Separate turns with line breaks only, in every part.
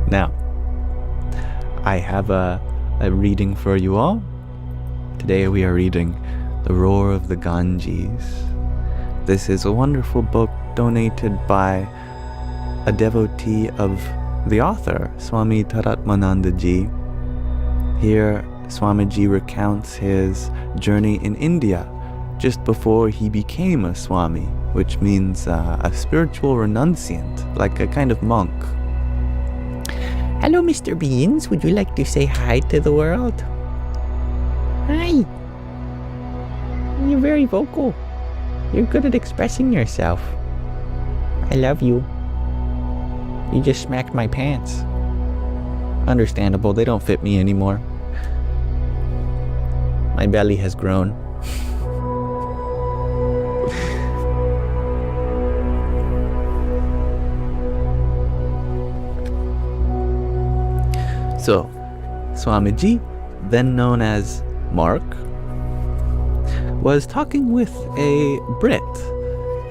Now, I have a reading for you all. Today we are reading The Roar of the Ganges. This is a wonderful book donated by a devotee of the author, Swami Tadatmanandaji. Here, Swamiji recounts his journey in India just before he became a Swami, which means a spiritual renunciant, like a kind of monk.
Hello, Mr. Beans. Would you like to say hi to the world? Hi. You're very vocal. You're good at expressing yourself. I love you. You just smacked my pants.
Understandable, they don't fit me anymore. My belly has grown. So, Swamiji, then known as Mark, was talking with a Brit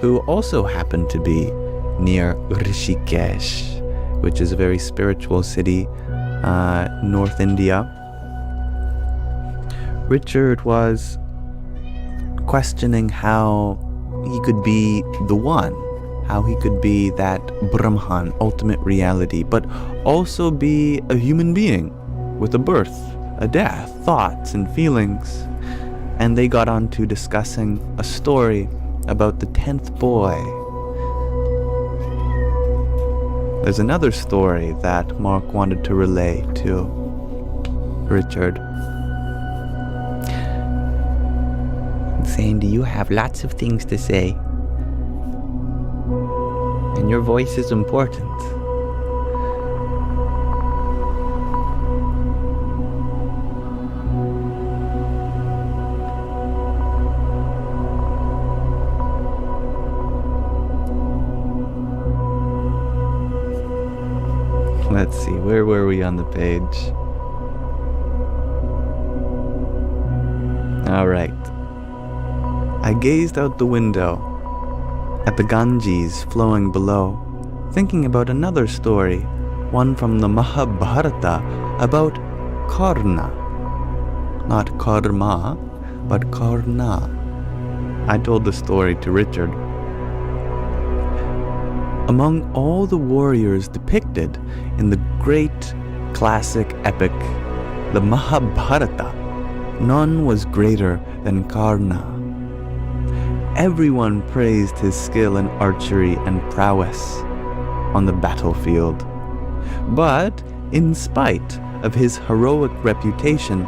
who also happened to be near Rishikesh, which is a very spiritual city, North India. Richard was questioning how he could be the one, how he could be that Brahman, ultimate reality, but also be a human being with a birth, a death, thoughts and feelings. And they got on to discussing a story about the 10th boy. There's another story that Mark wanted to relay to Richard.
Saying, do you have lots of things to say? And your voice is important.
Let's see, where were we on the page? All right. I gazed out the window at the Ganges flowing below, thinking about another story, one from the Mahabharata about Karna. Not karma, but Karna. I told the story to Richard. Among all the warriors depicted in the great classic epic, the Mahabharata, none was greater than Karna. Everyone praised his skill in archery and prowess on the battlefield. But, in spite of his heroic reputation,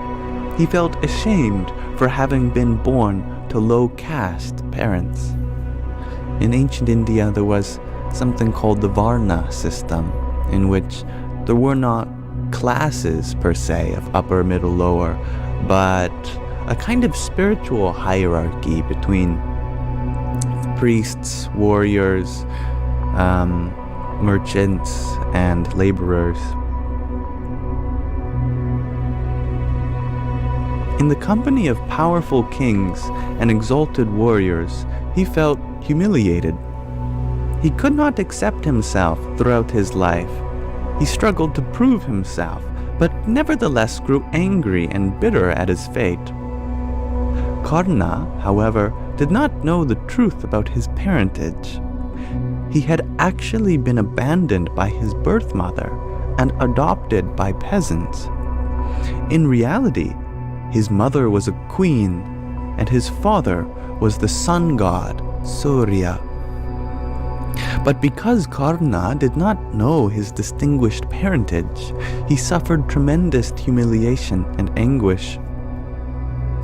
he felt ashamed for having been born to low-caste parents. In ancient India, there was something called the Varna system, in which there were not classes per se of upper, middle, lower, but a kind of spiritual hierarchy between priests, warriors, merchants, and laborers. In the company of powerful kings and exalted warriors, he felt humiliated. He could not accept himself throughout his life. He struggled to prove himself, but nevertheless grew angry and bitter at his fate. Karna, however, did not know the truth about his parentage. He had actually been abandoned by his birth mother and adopted by peasants. In reality, his mother was a queen, and his father was the sun god, Surya. But because Karna did not know his distinguished parentage, he suffered tremendous humiliation and anguish.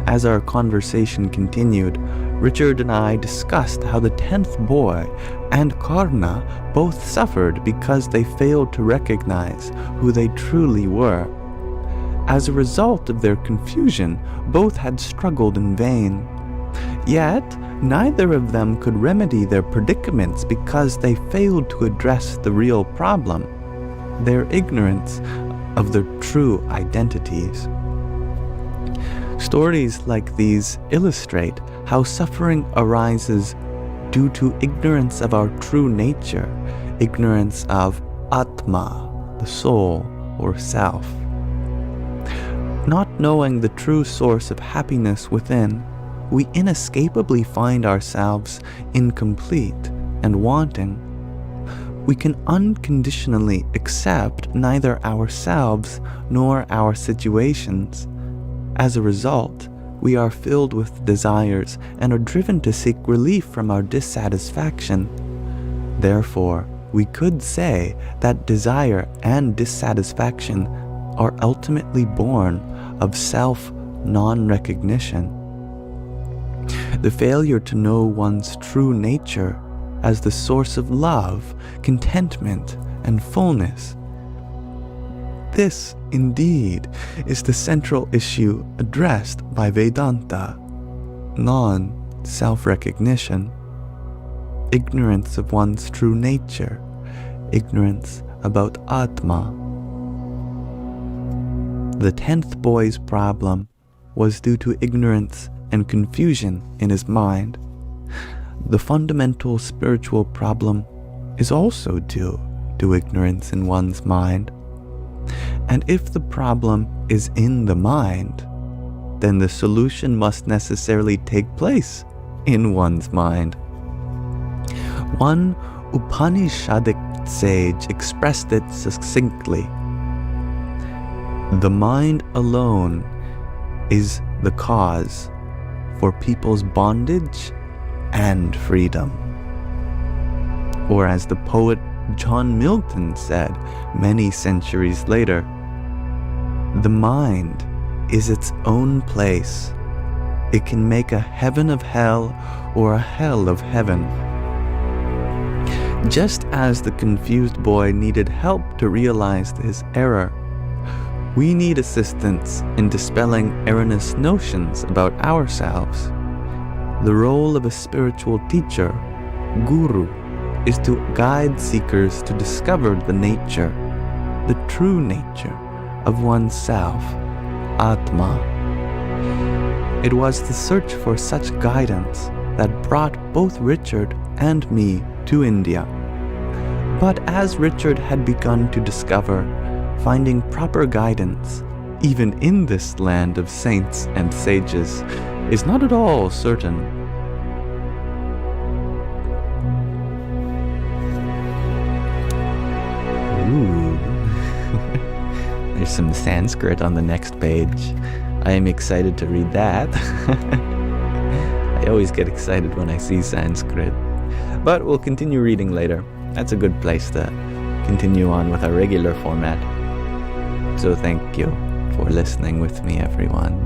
As our conversation continued, Richard and I discussed how the 10th boy and Karna both suffered because they failed to recognize who they truly were. As a result of their confusion, both had struggled in vain. Yet, neither of them could remedy their predicaments because they failed to address the real problem, their ignorance of their true identities. Stories like these illustrate how suffering arises due to ignorance of our true nature, ignorance of Atma, the soul or self. Not knowing the true source of happiness within, we inescapably find ourselves incomplete and wanting. We can unconditionally accept neither ourselves nor our situations. As a result, we are filled with desires and are driven to seek relief from our dissatisfaction. Therefore, we could say that desire and dissatisfaction are ultimately born of self-non-recognition. The failure to know one's true nature as the source of love, contentment, and fullness. This, indeed, is the central issue addressed by Vedanta, non-self-recognition, ignorance of one's true nature, ignorance about Atma. The 10th boy's problem was due to ignorance and confusion in his mind. The fundamental spiritual problem is also due to ignorance in one's mind. And if the problem is in the mind, then the solution must necessarily take place in one's mind. One Upanishadic sage expressed it succinctly. The mind alone is the cause for people's bondage and freedom. Or as the poet John Milton said many centuries later, the mind is its own place. It can make a heaven of hell or a hell of heaven. Just as the confused boy needed help to realize his error, we need assistance in dispelling erroneous notions about ourselves. The role of a spiritual teacher, guru, is to guide seekers to discover the nature, the true nature of oneself, Atma. It was the search for such guidance that brought both Richard and me to India. But as Richard had begun to discover, finding proper guidance, even in this land of saints and sages, is not at all certain. Ooh. There's some Sanskrit on the next page. I am excited to read that. I always get excited when I see Sanskrit. But we'll continue reading later. That's a good place to continue on with our regular format. So thank you for listening with me, everyone.